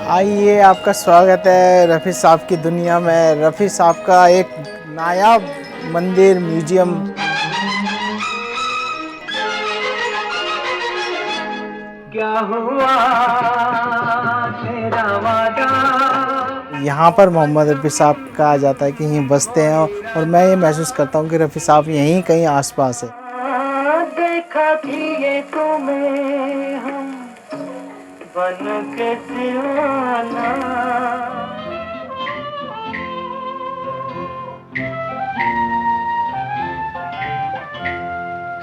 आइए, आपका स्वागत है रफ़ी साहब की दुनिया में। रफ़ी साहब का एक नायाब मंदिर म्यूजियम। क्या हुआ तेरा वादा। यहाँ पर मोहम्मद रफ़ी साहब कहा जाता है कि यहीं बसते हैं और मैं ये महसूस करता हूँ कि रफ़ी साहब यहीं कहीं आसपास है। देखा कि ये तुम्हें हम बन के दीवाना।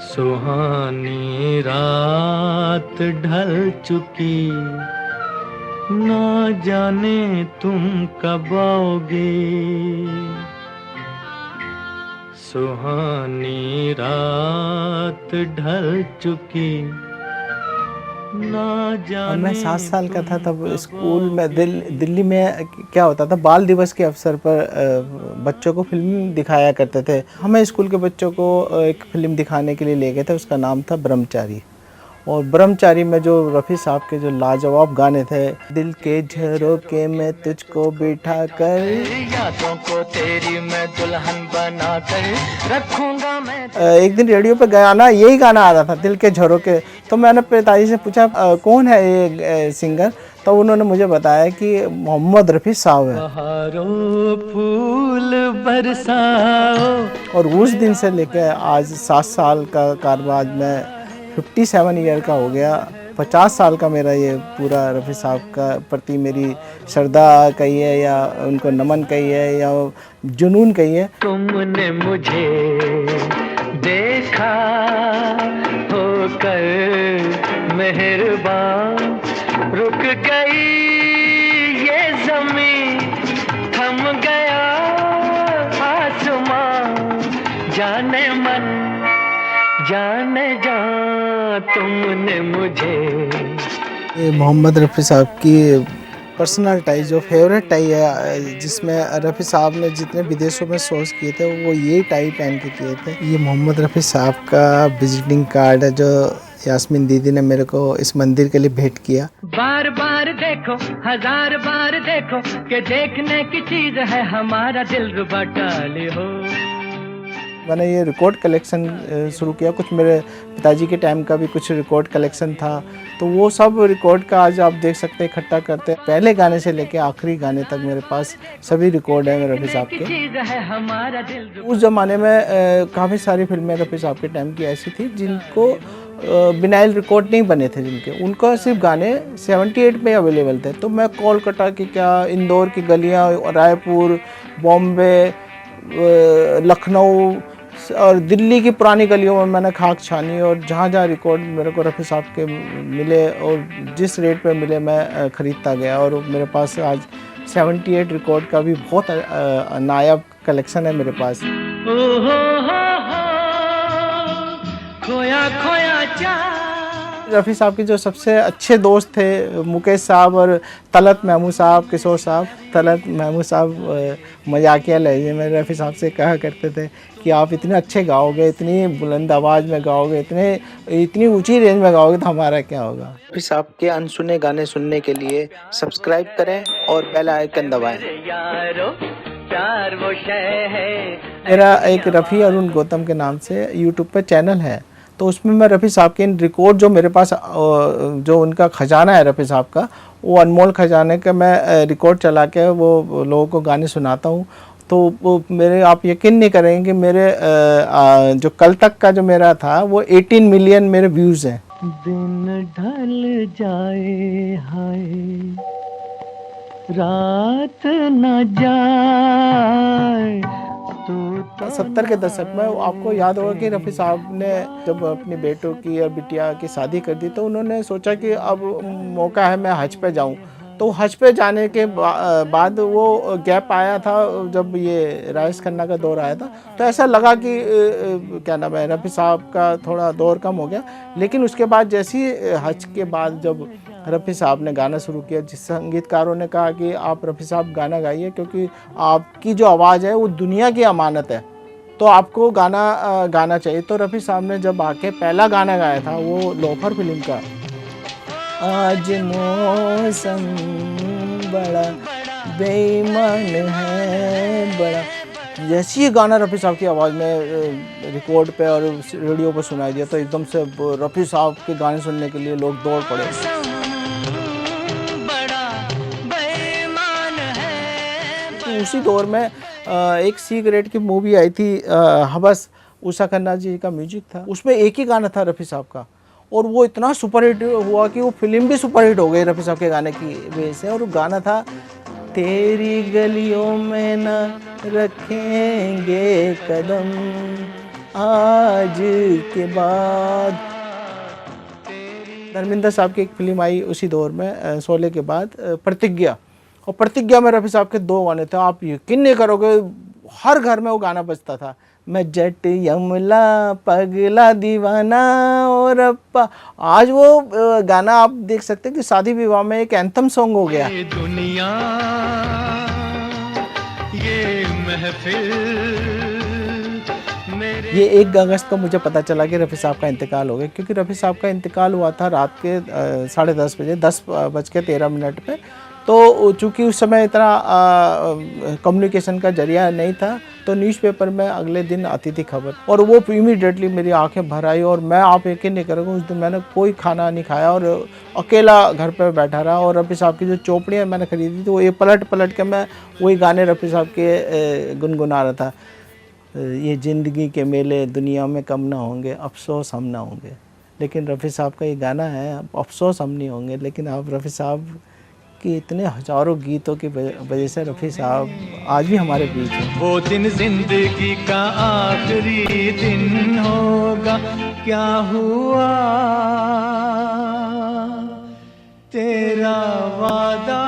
सुहानी रात ढल चुकी, ना जाने तुम कब आओगे। सुहानी रात ढल चुकी, ना जाने। और मैं 7 साल का था तब स्कूल में दिल्ली में क्या होता था, बाल दिवस के अवसर पर बच्चों को फिल्म दिखाया करते थे। हमें स्कूल के बच्चों को एक फिल्म दिखाने के लिए ले गए थे, उसका नाम था ब्रह्मचारी। और ब्रह्मचारी में जो रफ़ी साहब के जो लाजवाब गाने थे, दिल के झरोखे में तुझको बिठा कर, यादों को तेरी मैं दुल्हन बना कर रखूंगा मैं। एक दिन रेडियो पे गाना, यही गाना आ रहा था, दिल के झरोखे। तो मैंने पिताजी से पूछा कौन है ये सिंगर, तो उन्होंने मुझे बताया कि मोहम्मद रफ़ी साहब है। बहारों फूल बरसाओ। और उस दिन से लेकर आज 7 साल का कारवां, मैं 57 ईयर का हो गया। 50 साल का मेरा ये पूरा रफ़ी साहब का प्रति मेरी श्रद्धा कहिए या उनको नमन कहिए या जुनून कहिए। तुमने मुझे देखा होकर मेहरबान, रुक गई ये ज़मीं, थम गया आसमां, जाने मन जाने जा तुमने मुझे। ये मोहम्मद रफ़ी साहब की पर्सनल टाई, जो फेवरेट टाई है, जिसमें रफ़ी साहब ने जितने विदेशों में शोज किए थे वो ये टाई पहन के किए थे। ये मोहम्मद रफ़ी साहब का विजिटिंग कार्ड है जो यास्मीन दीदी ने मेरे को इस मंदिर के लिए भेंट किया। बार बार देखो, हजार बार देखो, कि देखने की चीज है हमारा दिल रुबा डाले हो। मैंने ये रिकॉर्ड कलेक्शन शुरू किया। कुछ मेरे पिताजी के टाइम का भी कुछ रिकॉर्ड कलेक्शन था, तो वो सब रिकॉर्ड का आज आप देख सकते हैं इकट्ठा करते हैं। पहले गाने से लेके आखिरी गाने तक मेरे पास सभी रिकॉर्ड हैं रफ़ी साहब के। उस ज़माने में काफ़ी सारी फिल्में रफ़ी साहब के टाइम की ऐसी थी जिनको विनाइल रिकॉर्ड नहीं बने थे, जिनके उनका सिर्फ गाने 78 में अवेलेबल थे। तो मैं कोलकाता की क्या, इंदौर की गलियाँ, रायपुर, बॉम्बे, लखनऊ और दिल्ली की पुरानी गलियों में मैंने खाक छानी, और जहाँ जहाँ रिकॉर्ड मेरे को रफ़ी साहब के मिले और जिस रेट पे मिले मैं ख़रीदता गया। और मेरे पास आज 78 रिकॉर्ड का भी बहुत नायाब कलेक्शन है मेरे पास। खोया खोया रफ़ी साहब के जो सबसे अच्छे दोस्त थे मुकेश साहब और तलत महमूद साहब, किशोर साहब। तलत महमूद साहब मजाकिया लहजे में रफ़ी साहब से कहा करते थे कि आप इतने अच्छे गाओगे, इतनी बुलंद आवाज़ में गाओगे, इतनी ऊंची रेंज में गाओगे तो हमारा क्या होगा। रफ़ी साहब के अनसुने गाने सुनने के लिए सब्सक्राइब करें और बेल आइकन दबाएं। मेरा एक रफ़ी अरुण गौतम के नाम से यूट्यूब पर चैनल है, तो उसमें मैं रफ़ी साहब के रिकॉर्ड जो मेरे पास जो उनका ख़जाना है रफ़ी साहब का, वो अनमोल ख़जाने का मैं रिकॉर्ड चला के वो लोगों को गाने सुनाता हूँ। तो वो मेरे, आप यकीन नहीं करेंगे कि मेरे जो कल तक का जो मेरा था वो 18 मिलियन मेरे व्यूज़ हैं। दिन ढल जाए हाय, रात न जाए। 70 के दशक में आपको याद होगा कि रफ़ी साहब ने जब अपनी बेटों की और बिटिया की शादी कर दी तो उन्होंने सोचा कि अब मौका है मैं हज पे जाऊं। तो हज पे जाने के बाद वो गैप आया था जब ये राजेश खन्ना का दौर आया था, तो ऐसा लगा कि क्या नाम है, रफ़ी साहब का थोड़ा दौर कम हो गया। लेकिन उसके बाद जैसे ही हज के बाद जब रफ़ी साहब ने गाना शुरू किया, जिस संगीतकारों ने कहा कि आप रफ़ी साहब गाना गाइए क्योंकि आपकी जो आवाज़ है वो दुनिया की अमानत है, तो आपको गाना चाहिए। तो रफ़ी साहब ने जब आके पहला गाना गाया था वो लोफर फिल्म का, आज मौसम बड़ा बेईमान है बड़ा। जैसे ही गाना रफ़ी साहब की आवाज़ में रिकॉर्ड पे और रेडियो पे सुनाई दिया तो एकदम से रफ़ी साहब के गाने सुनने के लिए लोग दौड़ पड़े। तो उसी दौर में एक सी ग्रेड की मूवी आई थी हवस, उषा खन्ना जी का म्यूजिक था, उसमें एक ही गाना था रफ़ी साहब का और वो इतना सुपरहिट हुआ कि वो फिल्म भी सुपरहिट हो गई रफ़ी साहब के गाने की वजह से। और गाना था तेरी गलियों में न रखेंगे कदम आज के बाद। धर्मेंद्र साहब की एक फिल्म आई उसी दौर में शोले के बाद, प्रतिज्ञा, और प्रतिज्ञा में रफ़ी साहब के 2 गाने थे। आप यकीन नहीं करोगे हर घर में वो गाना बजता था, मैं जट यमला पगला दीवाना और अप्पा। आज वो गाना आप देख सकते हैं कि शादी विवाह में एक एंथम सॉन्ग हो गया। ये दुनिया ये महफिल ये 1 अगस्त को मुझे पता चला कि रफ़ी साहब का इंतकाल हो गया, क्योंकि रफ़ी साहब का इंतकाल हुआ था रात के 10:30 बजे, 10:13 पे। तो चूँकि उस समय इतना कम्युनिकेशन का जरिया नहीं था तो न्यूज़पेपर में अगले दिन आती थी खबर, और वो इमीडिएटली मेरी आंखें भर आई। और मैं, आप यकीन नहीं करोगे, उस दिन मैंने कोई खाना नहीं खाया और अकेला घर पे बैठा रहा। और रफ़ी साहब की जो चौपड़ियाँ मैंने ख़रीदी थी, तो ये पलट पलट के मैं वही गाने रफ़ी साहब के गुनगुना रहा था। ये ज़िंदगी के मेले दुनिया में कम ना होंगे, अफसोस हम ना होंगे। लेकिन रफ़ी साहब का ये गाना है, अफसोस हम नहीं होंगे, लेकिन आप रफ़ी साहब कि इतने हज़ारों गीतों की वजह से रफ़ी साहब आज भी हमारे बीच हैं। वो दिन जिंदगी का आखिरी दिन होगा, क्या हुआ तेरा वादा